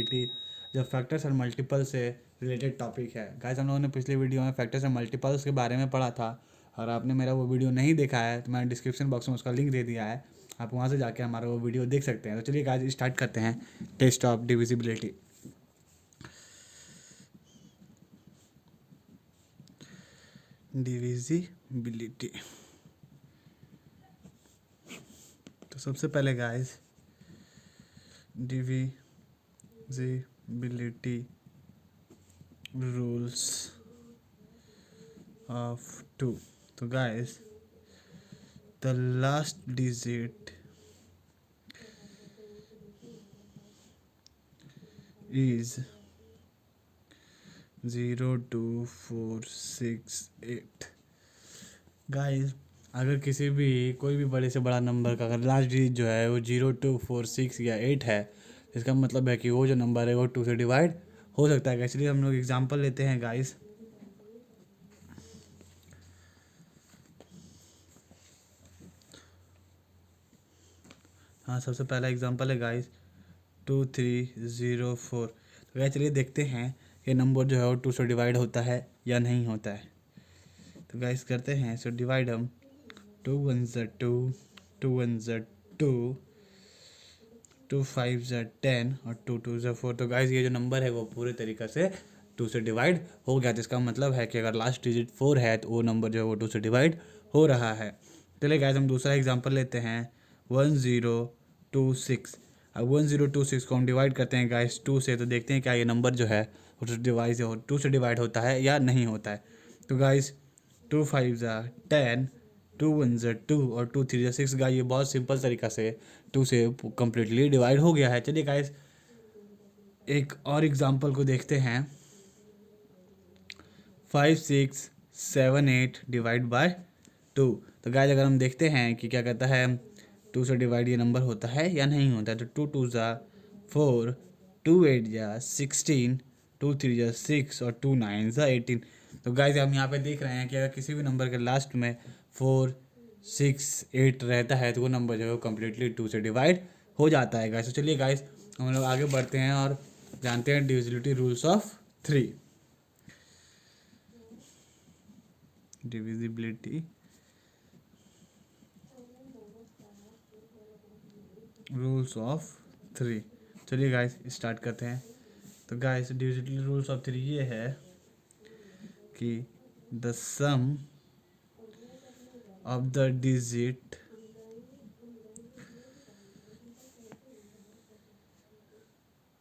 Divisibility जो factors और multiple से रिलेटेड टॉपिक है। गाइस हम लोगों ने पिछले वीडियो में फैक्टर्स और मल्टीपल्स के बारे में पढ़ा था, और आपने मेरा वो वीडियो नहीं देखा है तो मैंने डिस्क्रिप्शन बॉक्स में उसका लिंक दे दिया है, आप वहाँ से जाके हमारा वो वीडियो देख सकते हैं। तो चलिए गाइस स्टार्ट करते हैं टेस्ट ऑफ डिविजिबिलिटी। डिविजिबिलिटी तो सबसे पहले guys divisibility rules of two. तो guys the last digit is 02468। Guys अगर किसी भी कोई भी बड़े से बड़ा नंबर का अगर लास्ट डिजिट जो है वो 0246 या 8 है, इसका मतलब है कि वो जो नंबर है वो 2 से डिवाइड हो सकता है। इसलिए हम लोग एग्जांपल लेते हैं गाइस। हाँ, सबसे पहला एग्जांपल है गाइस 2304। तो गाइस चलिए देखते हैं ये नंबर जो है वो 2 से डिवाइड होता है या नहीं होता है। तो गाइस करते हैं सो डिवाइड हम 2 1 ज़ा 2, 2 1 ज़ा 2, 2 5 ज़ा 10 और 2 2 ज़ा 4। तो गाइस ये जो नंबर है वो पूरे तरीके से 2 से डिवाइड हो गया। जिसका मतलब है कि अगर लास्ट डिजिट 4 है तो वो नंबर जो है वो 2 से डिवाइड हो रहा है। चलिए गाइस हम दूसरा एग्जांपल लेते हैं 1026। अब 1026 को हम डिवाइड करते हैं गाइस 2 से, तो देखते हैं क्या ये नंबर जो है वो 2 से डिवाइड होता है या नहीं होता है। तो गाइस 2 5 ज़ा 10, 2 1 ज़ा 2 और 2 3 ज़ा 6। गाइस ये बहुत सिंपल तरीका से 2 से कम्प्लीटली डिवाइड हो गया है। चलिए गाइस एक और एग्जांपल को देखते हैं 5 6 7 8 डिवाइड बाय 2। तो गाइस अगर हम देखते हैं कि क्या कहता है 2 से डिवाइड ये नंबर होता है या नहीं होता है, तो 2 2 ज़ा 4, 2 8 ज़ा 16, 2 3 ज़ा 6 और 2 9 ज़ा 18। तो गाइस हम यहाँ पे देख रहे हैं कि अगर किसी भी नंबर के लास्ट में 4 6 8 रहता है तो वो नंबर जो है वो कम्प्लीटली 2 से डिवाइड हो जाता है गाइस। तो चलिए गाइस हम लोग आगे बढ़ते हैं और जानते हैं divisibility rules of 3। Divisibility rules of 3। चलिए गाइस स्टार्ट करते हैं। तो गाइस डिविजिबिलिटी रूल्स ऑफ 3 ये है कि the sum of the digit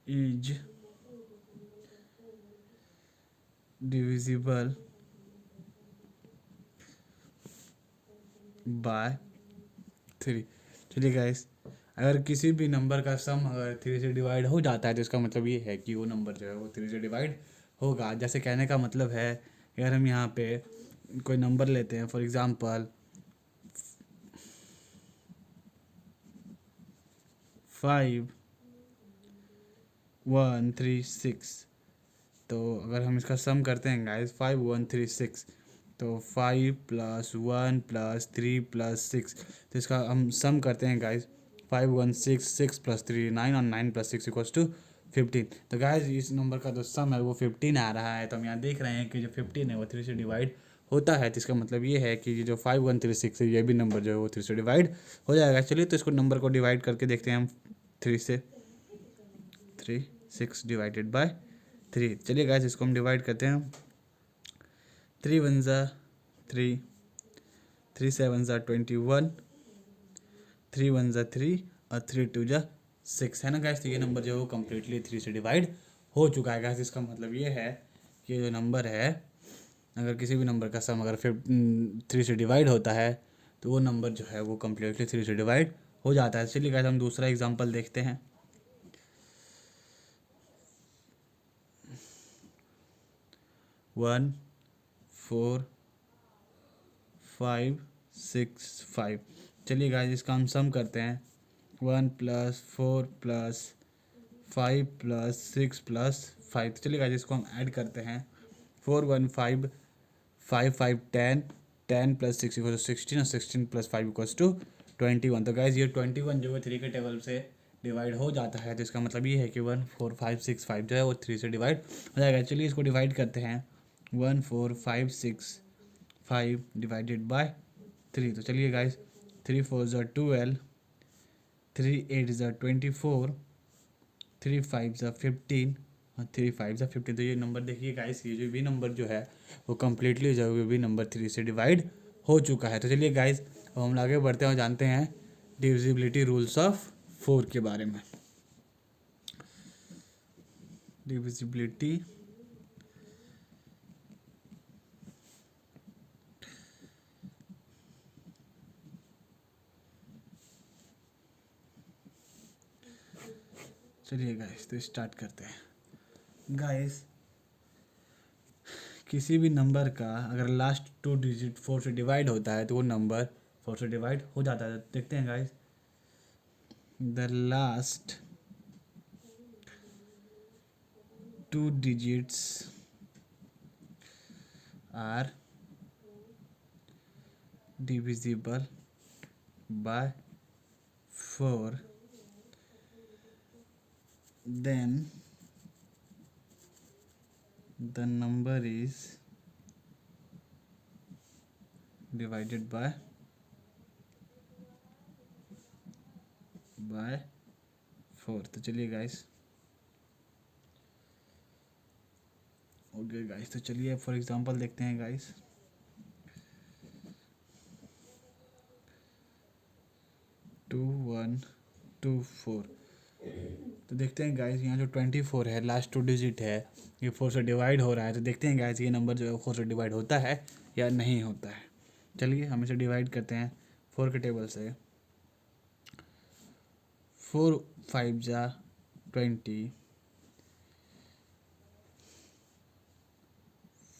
is divisible by 3। चलिए गाइस अगर किसी भी नंबर का सम अगर 3 से डिवाइड हो जाता है तो इसका मतलब ये है कि वो नंबर जो है वो 3 से डिवाइड होगा। जैसे कहने का मतलब है अगर हम यहाँ पे कोई नंबर लेते हैं, फॉर एग्जांपल 5136, तो अगर हम इसका सम करते हैं गाइस 5136, तो 5 + 1 + 3 + 6, तो इसका हम सम करते हैं गाइस 5 1 6, 6 + 3 9 और 9 + 6 = 15। तो गाइस इस नंबर का जो सम है वो 15 आ रहा है। तो हम यहाँ देख रहे हैं कि जो 15 है वो 3 से डिवाइड होता है। तो इसका मतलब ये है कि ये जो 5136 है ये भी नंबर जो है वो 3 से डिवाइड हो जाएगा। चलिए तो इसको नंबर को डिवाइड करके देखते हैं हम 3 से। 3 6 डिवाइडेड बाय 3। चलिए गाइस इसको हम डिवाइड करते हैं। 3 1 ज़ा 3, 3 7 ज़ा 21, 3 1 ज़ा 3 और 3 2 ज़ा 6 है ना गाइस। तो ये नंबर जो है वो कम्प्लीटली 3 से डिवाइड हो चुका है गाइस। इसका मतलब ये है कि जो नंबर है अगर किसी भी नंबर का सम अगर 3 से डिवाइड होता है तो वो नंबर जो है वो कम्प्लीटली 3 से डिवाइड हो जाता है। चलिए गाइस हम दूसरा एग्जांपल देखते हैं। 1 4 5 6 5। चलिए गाइस इसका हम सम करते हैं 1 + 4 + 5 + 6 + 5। चलिए गाइस इसको हम ऐड करते हैं 4 1 5 5 5 10, 10 + 6 = 16 और 16 + 5 = 21। तो गाइस ये 21 जो है 3 के टेबल से डिवाइड हो जाता है, तो इसका मतलब ये है कि 14565 जो है वो 3 से डिवाइड हो जाएगा। चलिए इसको डिवाइड करते हैं। 14565 डिवाइडेड बाय 3। तो चलिए गाइस, 3 4 ज़ा 12, 3 8 ज़ा 24, 3 5 ज़ा 15 और 3 5 ज़ा 15। तो ये नंबर देखिए गाइस, ये जो भी नंबर जो है वो कम्प्लीटली जो है भी नंबर 3 से डिवाइड हो चुका है। तो चलिए गाइस, अब हम आगे बढ़ते हैं और जानते हैं डिविजिबिलिटी रूल्स ऑफ 4 के बारे में। डिविजिबिलिटी चलिए गाइस, तो स्टार्ट करते हैं। गाइस, किसी भी नंबर का अगर लास्ट 2 डिजिट 4 से डिवाइड होता है तो वो नंबर 4 से डिवाइड हो जाता है। देखते हैं guys, the last 2 digits are divisible by 4, then the number is divided by 4। तो चलिए गाइस, ओके गाइस, तो चलिए फॉर एग्जांपल देखते हैं गाइस। 2 1 2 4। तो देखते हैं गाइस, यहाँ जो 24 है लास्ट 2 डिजिट है, ये 4 से डिवाइड हो रहा है। तो देखते हैं गाइस, ये नंबर जो है 4 से डिवाइड होता है या नहीं होता है। चलिए हम इसे डिवाइड करते हैं 4 के टेबल से। 4 5 ज़ा 20,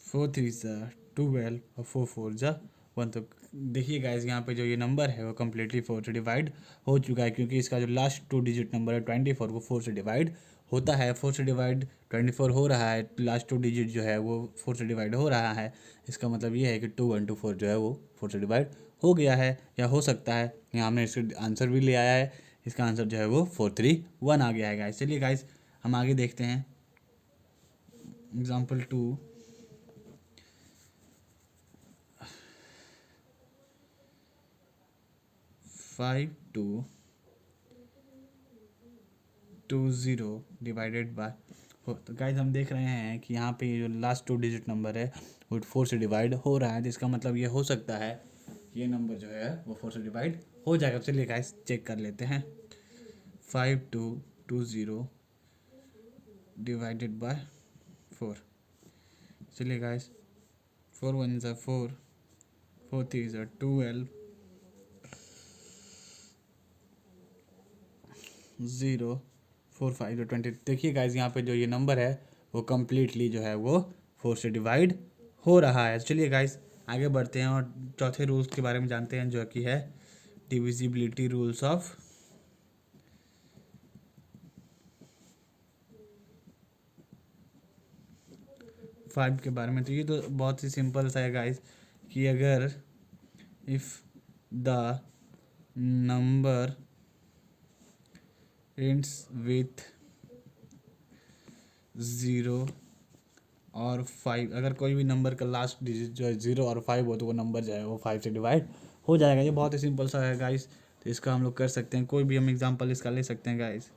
4 3 ज़ा 12 और 4 4 ज़ा 1। तो देखिए गाइस, यहाँ पे जो ये नंबर है वो कम्प्लीटली 4 से डिवाइड हो चुका है, क्योंकि इसका जो लास्ट 2 डिजिट नंबर है 24 वो 4 से डिवाइड होता है। 4 से डिवाइड 24 हो रहा है, लास्ट 2 डिजिट जो है वो 4 से डिवाइड हो रहा है। इसका मतलब ये है कि 2 1 2 4 जो है वो 4 से डिवाइड हो गया है या हो सकता है। यहाँ हमने इसका आंसर भी ले आया है, इसका आंसर जो है वो 4 3 1 आ गया है गाइस। चलिए गाइस, हम आगे देखते हैं। Example 2, 5 2 2 0 divided by 4। तो गाइज हम देख रहे हैं कि यहाँ पे जो लास्ट 2 डिजिट नंबर है वो 4 से डिवाइड हो रहा है। तो इसका मतलब ये हो सकता है ये नंबर जो है वो 4 से डिवाइड हो जाएगा। चलिए गाइज चेक कर लेते हैं। 5 2 2 0 डिवाइडेड बाय 4। चलिए गाइज, 4 1 ज़ा 4, 4 3 ज़ा 12, 0 4 5 20। देखिए गाइज, यहाँ पे जो ये नंबर है वो कम्प्लीटली जो है वो 4 से डिवाइड हो रहा है। चलिए गाइज आगे बढ़ते हैं और चौथे रूल्स के बारे में जानते हैं, जो कि है डिविजिबिलिटी रूल्स ऑफ 5 के बारे में। तो ये तो बहुत ही सिंपल सा है गाइज, कि अगर if the number ends with 0 और 5, अगर कोई भी नंबर का लास्ट डिजिट जो है 0 और 5 हो तो वो नंबर जो है वो 5 से डिवाइड हो जाएगा। ये बहुत ही सिंपल सा है गाइस, तो इसका हम लोग कर सकते हैं। कोई भी हम एग्जांपल इसका ले सकते हैं गाइस।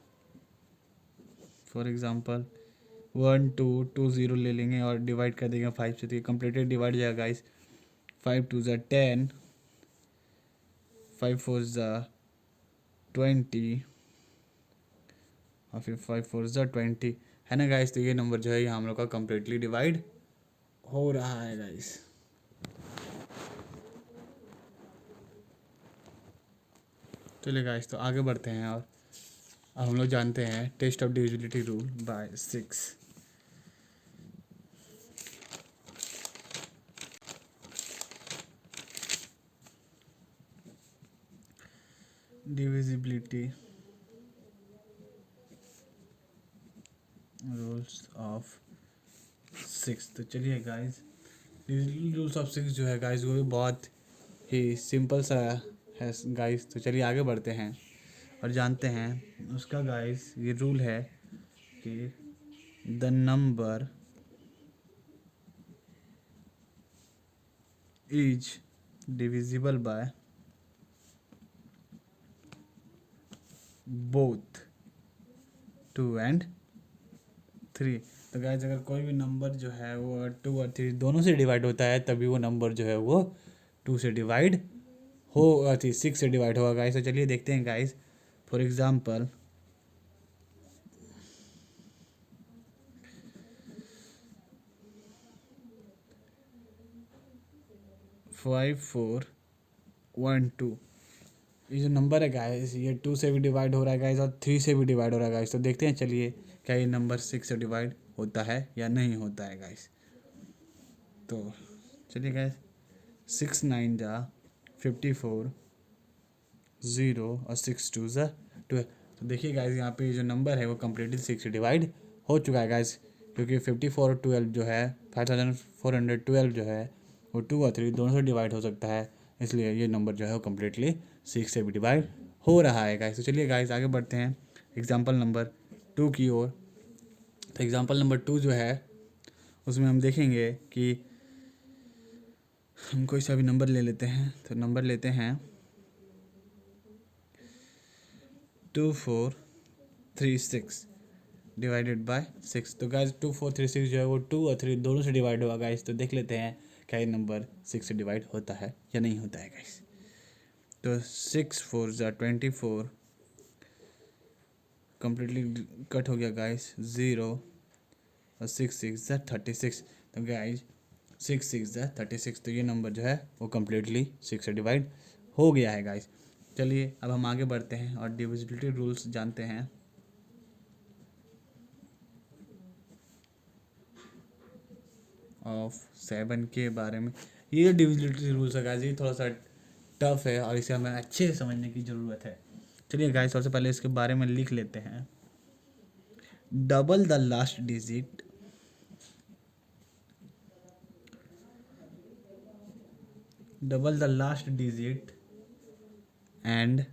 फॉर एग्जांपल 1 2 2 0 ले लेंगे और डिवाइड कर देंगे 5 से, तो ये कम्प्लीटेड डिवाइड जाएगा गाइस। 5 2 ज़ा 10, 5 4 ज़ा 20 और फिर 5 4 ज़ा 20 है ना गाइस। तो ये नंबर जो है ये हम लोग का कम्प्लीटली डिवाइड हो रहा है गाइस। चलिए गाइस, तो आगे बढ़ते हैं और अब हम लोग जानते हैं test of divisibility rule by 6। Divisibility rules of 6। तो चलिए गाइस, डिविजिबिलिटी रूल्स ऑफ 6 जो है गाइस वो भी बहुत ही सिंपल सा है गाइस। तो चलिए आगे बढ़ते हैं और जानते हैं उसका गाइस ये रूल है कि the number is divisible by both 2 and 3। तो गाइस अगर कोई भी नंबर जो है वो 2 और 3 दोनों से डिवाइड होता है तभी वो नंबर जो है वो 2 से डिवाइड हो 6 से डिवाइड होगा गाइस। तो चलिए देखते हैं गाइस। फॉर एग्जांपल 5412 ये जो नंबर है गाइस ये 2 से भी डिवाइड हो रहा है गाइस और 3 से भी डिवाइड हो रहा है गाइस। तो देखते हैं चलिए क्या ये नंबर 6 से डिवाइड होता है या नहीं होता है गाइस। तो चलिए गाइस 6 9 जा 54 0 और 6 2 जा 12। तो देखिए गाइस यहाँ पे जो नंबर है वो कम्प्लीटली 6 से डिवाइड हो चुका है गाइस, क्योंकि 54 और 12 जो है 5412 जो है वो 2 और 3 दोनों से डिवाइड हो सकता है, इसलिए ये नंबर जो है वो कम्प्लीटली 6 से भी डिवाइड हो रहा है गाइस। तो चलिए गाइस आगे बढ़ते हैं एग्जाम्पल नंबर 2 की ओर। तो एग्जाम्पल नंबर 2 जो है उसमें हम देखेंगे कि हम कोई सा भी नंबर ले लेते हैं। तो नंबर लेते हैं 2436 डिवाइडेड बाय 6। तो गाइस 2436 जो है वो 2 और 3 दोनों से डिवाइड होगा गाइस। तो देख लेते हैं क्या ये नंबर 6 से डिवाइड होता है या नहीं होता है गाइस। तो 6 4 ज़ा 24 कम्प्लीटली कट हो गया गाइस 0 और 6 6 ज़ा 36। तो गाइस 6 6 ज़ा 36 तो ये नंबर जो है वो कम्प्लीटली 6 से डिवाइड हो गया है गाइस। चलिए अब हम आगे बढ़ते हैं और डिविजिबिलिटी रूल्स जानते हैं। ऑफ 7 के बारे में ये डिविजिबिलिटी रूल्स है गाइस, ये थोड़ा सा टफ है और इसे हमें अच्छे से समझने की ज़रूरत है। चलिए गाइस सबसे पहले इसके बारे में लिख लेते हैं। Double the last digit and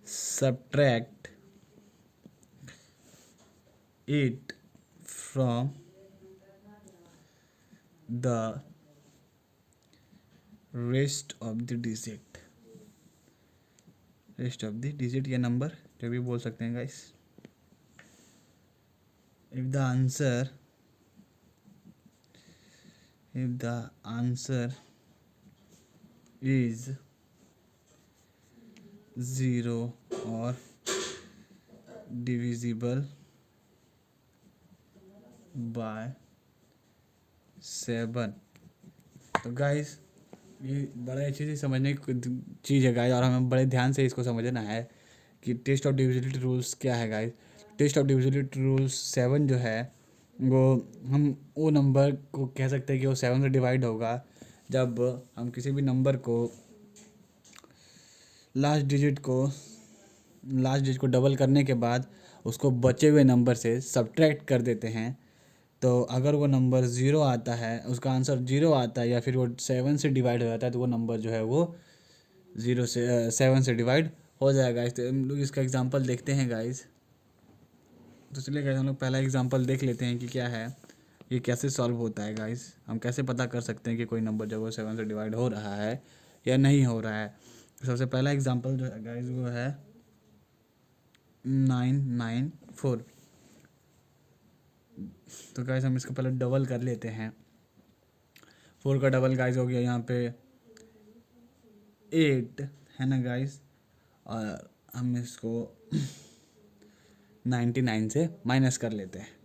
subtract it from the rest of the digit या नंबर जो भी बोल सकते हैं guys. if the answer is 0 or divisible by 7। तो गाइस ये बड़े अच्छे से समझने की चीज़ है गाइस और हमें बड़े ध्यान से इसको समझना है कि टेस्ट ऑफ डिविजिबिलिटी रूल्स क्या है guys. Test of divisibility rules 7 जो है वो हम वो नंबर को कह सकते हैं कि वो 7 से डिवाइड होगा जब हम किसी भी नंबर को लास्ट डिजिट को डबल करने के बाद उसको बचे हुए नंबर से सब्ट्रैक्ट कर देते हैं। तो अगर वो नंबर 0 आता है, उसका आंसर 0 आता है या फिर वो 7 से डिवाइड हो जाता है तो वो नंबर जो है वो 0 से 7 से डिवाइड हो जाएगा। इस तो हम लोग इसका एग्जांपल देखते हैं गाइस। तो चलिए गाइस हम लोग पहला एग्जांपल देख लेते हैं कि क्या है, ये कैसे सॉल्व होता है गाइस। हम कैसे पता कर सकते हैं कि कोई नंबर जो वो 7 से डिवाइड हो रहा है या नहीं हो रहा है। तो सबसे पहला एग्जांपल जो है गाइस वो है 994। तो गाइस हम इसको पहले डबल कर लेते हैं। 4 का डबल गाइस हो गया यहाँ पे 8 है ना गाइस, और हम इसको 99 से माइनस कर लेते हैं।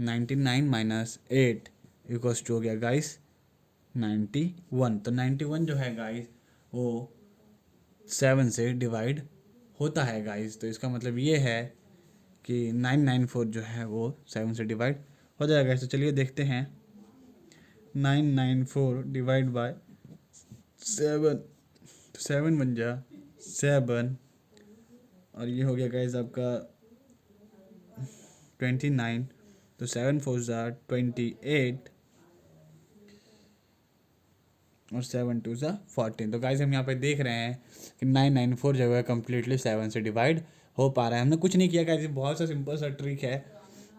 99 माइनस 8 इक्वल्स टू हो गया गाइस 91। तो 91 जो है गाइस वो 7 से डिवाइड होता है गाइस। तो इसका मतलब ये है कि 994 जो है वो 7 से डिवाइड हो जाएगा। तो चलिए देखते हैं 994 डिवाइड बाय 7। 7 बन जा 7 और ये हो गया गाइस आपका 29। तो 7 4 ज़ा 28 और 7 2 14। तो गाइस हम यहाँ पे देख रहे हैं कि 994 जो है कम्प्लीटली 7 से डिवाइड हो पा रहा है। हमने कुछ नहीं किया गाइस, बहुत सा सिंपल सा ट्रिक है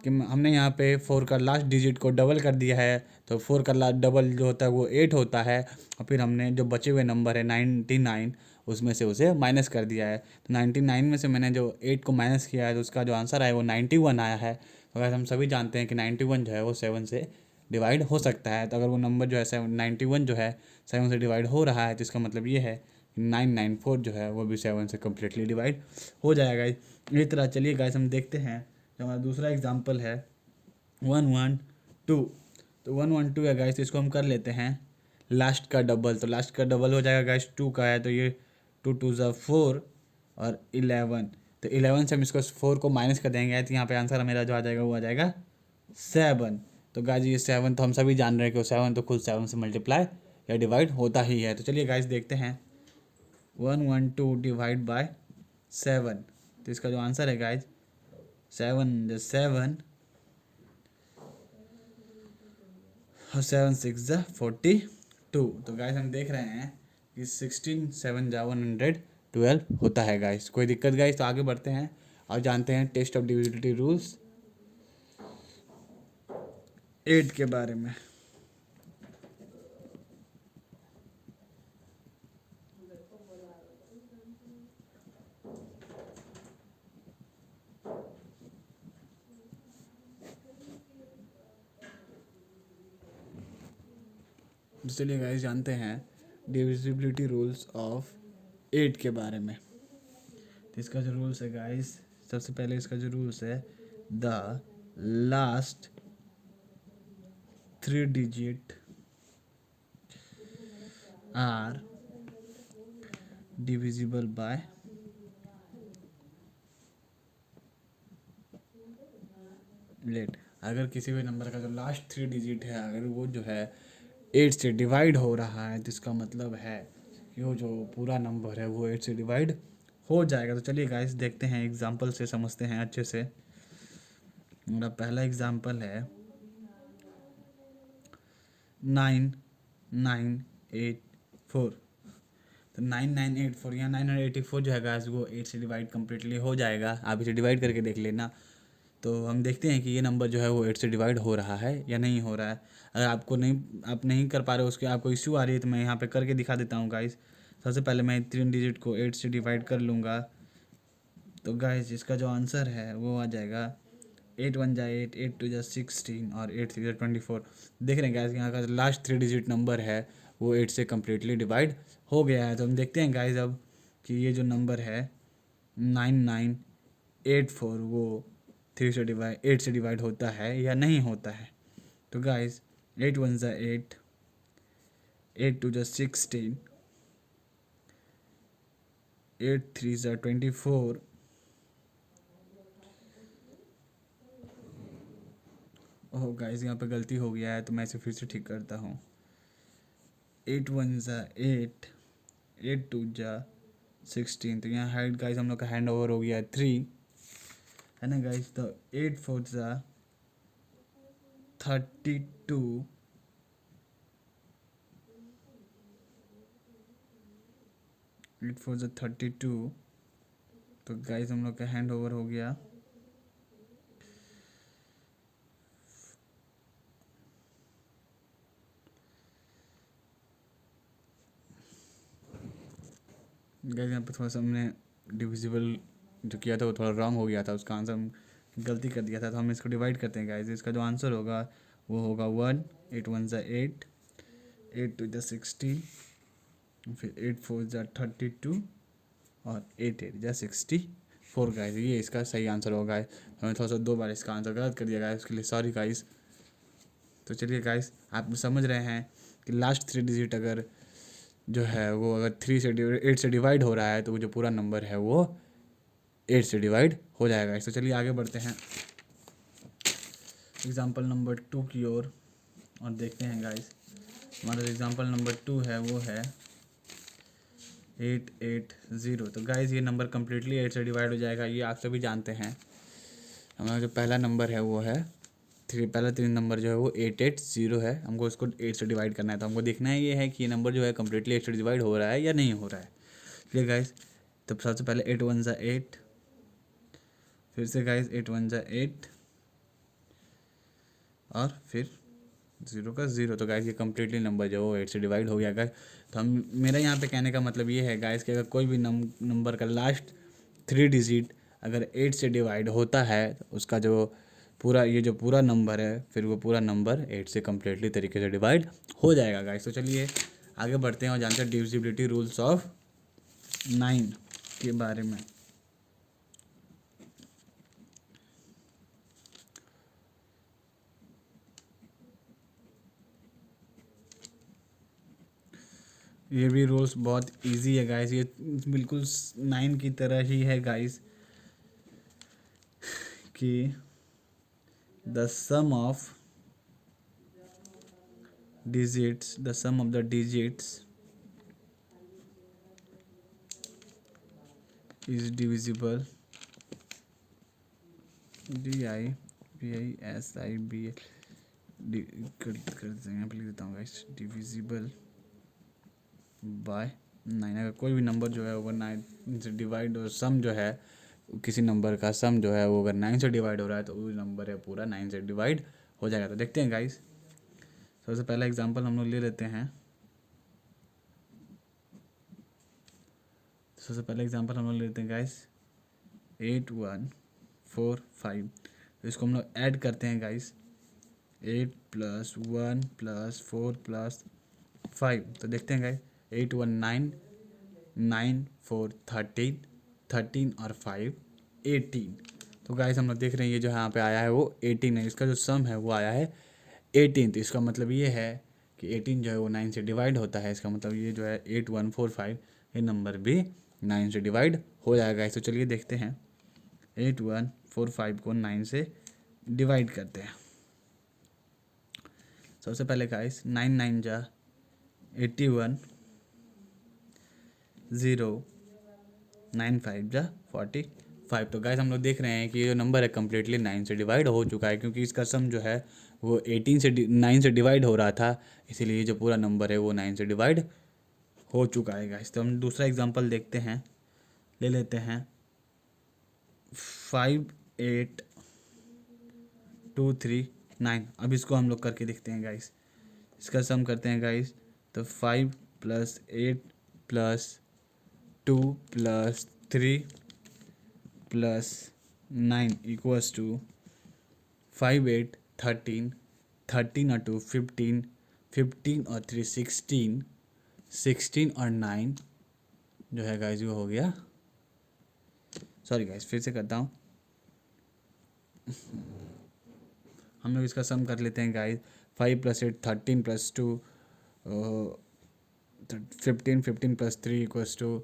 कि हमने यहाँ पे 4 का लास्ट डिजिट को डबल कर दिया है। तो 4 का लास्ट डबल जो होता है वो 8 होता है, और फिर हमने जो बचे हुए नंबर है 99 उसमें से उसे माइनस कर दिया है। तो 99 में से मैंने जो 8 को माइनस किया है तो उसका जो आंसर आया वो 91 आया है। तो अगर हम सभी जानते हैं कि 91 जो है वो 7 से डिवाइड हो सकता है। तो अगर वो नंबर जो है 91 जो है 7 से डिवाइड हो रहा है तो इसका मतलब ये है कि 994 जो है वो भी 7 से कम्प्लीटली डिवाइड हो जाएगा। इसी तरह चलिए गाइस हम देखते हैं जो हमारा दूसरा एग्जाम्पल है 112। तो 112 है गाइस, इसको हम कर लेते हैं लास्ट का डबल। तो लास्ट का डबल हो जाएगा गाइस 2 का है, तो ये 2 2 ज़ा 4 और 11। तो 11 से हम इसको 4 को माइनस कर देंगे तो यहाँ पे आंसर मेरा जो आ जाएगा वो आ जाएगा 7। तो गाइस ये 7 तो हम सभी जान रहे हैं कि वो 7 तो खुद 7 से मल्टीप्लाई या डिवाइड होता ही है। तो चलिए गाइस देखते हैं 112 डिवाइड बाय 7। तो इसका जो आंसर है गाइस 7 और 7 6 42। तो गाइस हम देख रहे हैं कि 16 7 जा 112 होता है गाइस। कोई दिक्कत गाइस? तो आगे बढ़ते हैं और जानते हैं टेस्ट ऑफ डिविजिबिलिटी रूल्स 8 के बारे में। चलिए गाइस जानते हैं डिविजिबिलिटी रूल्स ऑफ 8 के बारे में। तो इसका जो रूल्स है गाइस, सबसे पहले इसका जो रूल्स है the last 3 digit are divisible by eight. अगर किसी भी नंबर का जो लास्ट 3 डिजिट है अगर वो जो है 8 से डिवाइड हो रहा है तो इसका मतलब है कि वो जो पूरा नंबर है वो 8 से डिवाइड हो जाएगा। तो चलिए गाइस देखते हैं एग्जांपल से, समझते हैं अच्छे से। मेरा पहला एग्जांपल है 9984। तो 9984 या 984 जो है गाइस वो 8 से डिवाइड कम्प्लीटली हो जाएगा। आप इसे डिवाइड करके देख लेना। तो हम देखते हैं कि ये नंबर जो है वो 8 से डिवाइड हो रहा है या नहीं हो रहा है। अगर आप नहीं कर पा रहे हो, उसके आपको इश्यू आ रही है, तो मैं यहाँ पे करके दिखा देता हूँ गाइस। सबसे पहले मैं 3 डिजिट को 8 से डिवाइड कर लूँगा। तो गाइस इसका जो आंसर है वो आ जाएगा 8 1 जा 8, 8 2 जा 16 और 8 3 जा 24। देख रहे हैं गाइस यहाँ का लास्ट 3 डिजिट नंबर है वो 8 से कम्प्लीटली डिवाइड हो गया है। तो हम देखते हैं गाइस अब कि ये जो नंबर है 9984 वो 8 से डिवाइड होता है या नहीं होता है। तो गाइस 8 1 जा 8, 8 2 जा 16, 8 3 जा 24 ओह गाइस यहाँ पे गलती हो गया है तो मैं इसे फिर से ठीक करता हूँ। 8 1 जा 8, 8 2 जा 16। तो यहाँ हाइट गाइस हम लोग का हैंड ओवर हो गया 3 है ना गाइस। तो 8 4 जा 32, 8 4 जा 32। तो गाइस हम लोग का हैंड ओवर हो गया गाइस। यहाँ पे थोड़ा सा हमने डिविजिबल जो किया था वो थोड़ा रॉन्ग हो गया था, उसका आंसर हम गलती कर दिया था। तो हम इसको डिवाइड करते हैं गाइस। इसका जो आंसर होगा वो होगा 1, 8 1 जा 8, 8 2 जा 16, फिर 8 4 जा 32 और 8 8 जा 64 गाइस। ये इसका सही आंसर होगा गाइस। हमने थोड़ा सा 2 बार इसका आंसर गलत कर दिया गाइस, उसके लिए सॉरी गाइस। तो चलिए गाइस आप समझ रहे हैं कि लास्ट 3 डिजिट अगर जो है वो अगर 8 से डिवाइड हो रहा है तो वो जो पूरा नंबर है वो 8 से डिवाइड हो जाएगा। तो चलिए आगे बढ़ते हैं एग्जाम्पल नंबर 2 की ओर और देखते हैं गाइस। हमारा एग्जाम्पल नंबर 2 है वो है 880। तो गाइस ये नंबर कम्प्लीटली 8 से डिवाइड हो जाएगा, ये आप सभी जानते हैं। हमारा जो पहला नंबर है वो है पहला 3 नंबर जो है वो 880 है, हमको इसको 8 से डिवाइड करना है। तो हमको देखना है ये है कि ये नंबर जो है कम्प्लीटली 8 से डिवाइड हो रहा है या नहीं हो रहा है। चलिए गाइस, तो सबसे पहले 8 1 ज़ा 8, फिर से गाइस 8 1 ज़ा 8 और फिर 0 का 0। तो गाइस ये कम्प्लीटली नंबर जो है वो 8 से डिवाइड हो गया गाइस। तो हम मेरा यहाँ पे कहने का मतलब ये है गाइस कि अगर कोई भी नंबर का लास्ट 3 डिजिट अगर 8 से डिवाइड होता है तो उसका जो पूरा ये जो पूरा नंबर है फिर वो पूरा नंबर 8 से कम्प्लीटली तरीके से डिवाइड हो जाएगा गाइस। तो चलिए आगे बढ़ते हैं और जानते हैं डिविजिबिलिटी रूल्स ऑफ 9 के बारे में। ये भी रूल्स बहुत इजी है गाइस, ये बिल्कुल 9 की तरह ही है गाइस कि the sum of digits, the sum of the digits is divisible कर देते हैं, यहाँ पे लिख देता हूँ गाइस, डिविजिबल बाय 9। अगर कोई भी नंबर जो है वो 9 से डिवाइड और सम जो है किसी नंबर का सम जो है वो अगर 9 से डिवाइड हो रहा है तो वो नंबर है पूरा 9 से डिवाइड हो जाएगा। तो देखते हैं गाइस, सबसे पहला एग्जांपल हम लोग ले लेते हैं। सबसे पहले एग्जांपल हम लोग ले लेते हैं गाइस 8 1 4 5। तो इसको हम लोग ऐड करते हैं गाइस, 8 प्लस 1 प्लस 4 प्लस 5। तो देखते हैं गाइस, 8 1 9, 9 4 13, 13 और 5 18। तो गाइस हम लोग देख रहे हैं ये जो यहाँ पे आया है वो 18 है, इसका जो सम है वो आया है 18। तो इसका मतलब ये है कि 18 जो है वो 9 से डिवाइड होता है। इसका मतलब ये जो है 8 1 4 5 ये नंबर भी 9 से डिवाइड हो जाएगा। तो चलिए देखते हैं, 8 1 4 5 को 9 से डिवाइड करते हैं। सबसे पहले गाइस 9 9 जा 81, 0 9 5 जा 45। तो गाइस हम लोग देख रहे हैं कि ये जो नंबर है कम्प्लीटली 9 से डिवाइड हो चुका है, क्योंकि इसका सम जो है वो 18 से 9 से डिवाइड हो रहा था, इसीलिए जो पूरा नंबर है वो 9 से डिवाइड हो चुका है गाइस। तो हम दूसरा एग्जांपल देखते हैं, ले लेते हैं 5 8 2 3 9। अब इसको हम लोग करके देखते हैं गाइस, इसका सम करते हैं गाइस। तो 5 plus 8 plus 2 plus 3 plus 9 equals to 5 8 13, 13 और 2 15, 15 और 3 16, 16 और 9 जो है गाइस वो हो गया, सॉरी गाइस फिर से करता हूँ। हम लोग इसका सम कर लेते हैं guys, 5 plus 8 13 plus 2 15, 15 plus 3 equals to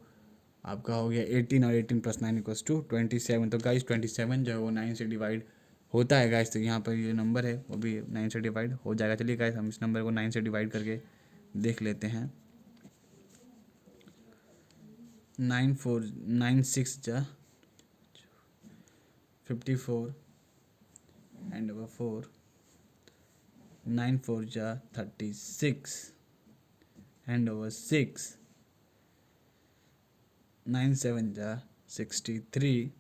आपका हो गया 18 और 18 प्लस 9 इक्वल्स टू 27। तो गाइस 27 जो है वो 9 से डिवाइड होता है गाइस। तो यहाँ पर ये नंबर है वो भी 9 से डिवाइड हो जाएगा। चलिए गाइस हम इस नंबर को 9 से डिवाइड करके देख लेते हैं। 9 4 9 6 जा 54 एंड ओवर 4, 9 4 जा 36 एंड ओवर 6, 9 7 जा 63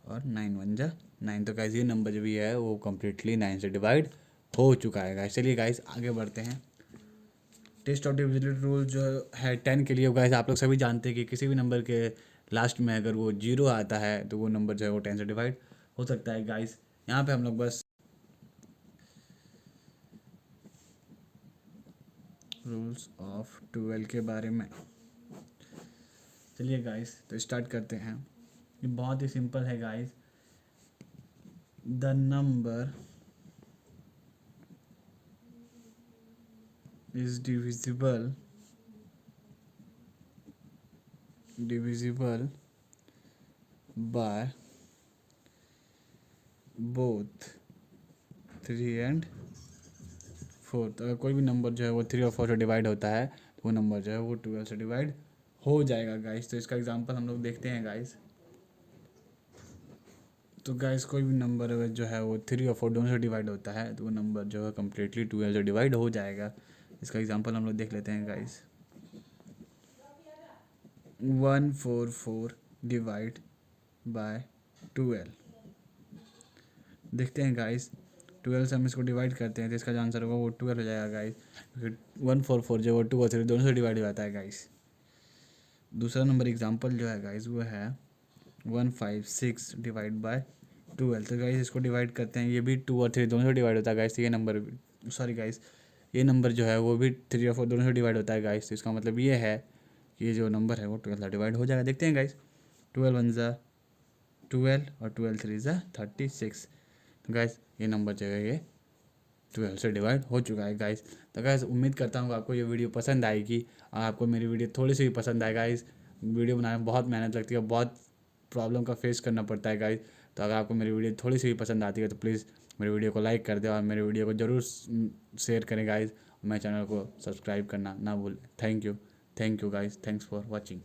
और 9 1 जा 9। तो गाइस ये नंबर जो भी है वो कम्प्लीटली 9 से डिवाइड हो चुका है गाइस। चलिए गाइस आगे बढ़ते हैं। टेस्ट ऑफ डिविजिबिलिटी रूल जो है 10 के लिए गाइस आप लोग सभी जानते हैं कि किसी भी नंबर के लास्ट में अगर वो 0 आता है तो वो नंबर जो है वो 10 से डिवाइड हो सकता है गाइस। यहाँ पे हम लोग बस रूल्स ऑफ 12 के बारे में, चलिए गाइस तो स्टार्ट करते हैं। ये बहुत ही सिंपल है guys, the number is divisible by both 3 and 4। तो अगर कोई भी नंबर जो है वो 3 और 4 से डिवाइड होता है तो वो नंबर जो है वो 12 से डिवाइड हो जाएगा गाइस। तो इसका एग्जांपल हम लोग देखते हैं गाइस। तो गाइस कोई भी नंबर अगर जो है वो 3 और 4 दोनों से डिवाइड होता है तो वो नंबर जो है कम्प्लीटली 12 से डिवाइड हो जाएगा। इसका एग्जांपल हम लोग देख लेते हैं गाइस। 144 divide by 12। देखते हैं गाइस, 12 से हम इसको डिवाइड करते हैं तो इसका जो आंसर होगा वो 12 हो जाएगा गाइस, क्योंकि 144 जो वो 2 और 3 दोनों से डिवाइड हो जाता है गाइस। दूसरा नंबर एग्जांपल जो है गाइस वो है 156 डिवाइड बाय 12। तो गाइस इसको डिवाइड करते हैं, ये भी 2 और 3 दोनों से डिवाइड होता है गाइस। ये नंबर, सॉरी गाइस, ये नंबर जो है वो भी 3 और 4 दोनों से डिवाइड होता है गाइस। तो इसका मतलब ये है कि ये जो नंबर है वो 12 से डिवाइड हो जाएगा। देखते हैं गाइस, 12 1 ज़ा 12 और 12 3 ज़ा 36। तो गाइस ये नंबर जो है ये 12 से डिवाइड हो चुका है गाइस। तो गाइस उम्मीद करता हूँ आपको ये वीडियो पसंद आएगी और आपको मेरी वीडियो थोड़ी सी भी पसंद आए गाइस। वीडियो बनाने में बहुत मेहनत लगती है, बहुत प्रॉब्लम का फेस करना पड़ता है गाइस। तो अगर आपको मेरी वीडियो थोड़ी सी भी पसंद आती है तो प्लीज़ मेरी वीडियो को लाइक कर दें और मेरी वीडियो को ज़रूर शेयर करें गाइस। मेरे चैनल को सब्सक्राइब करना ना भूलें। Thank you guys, thanks for watching.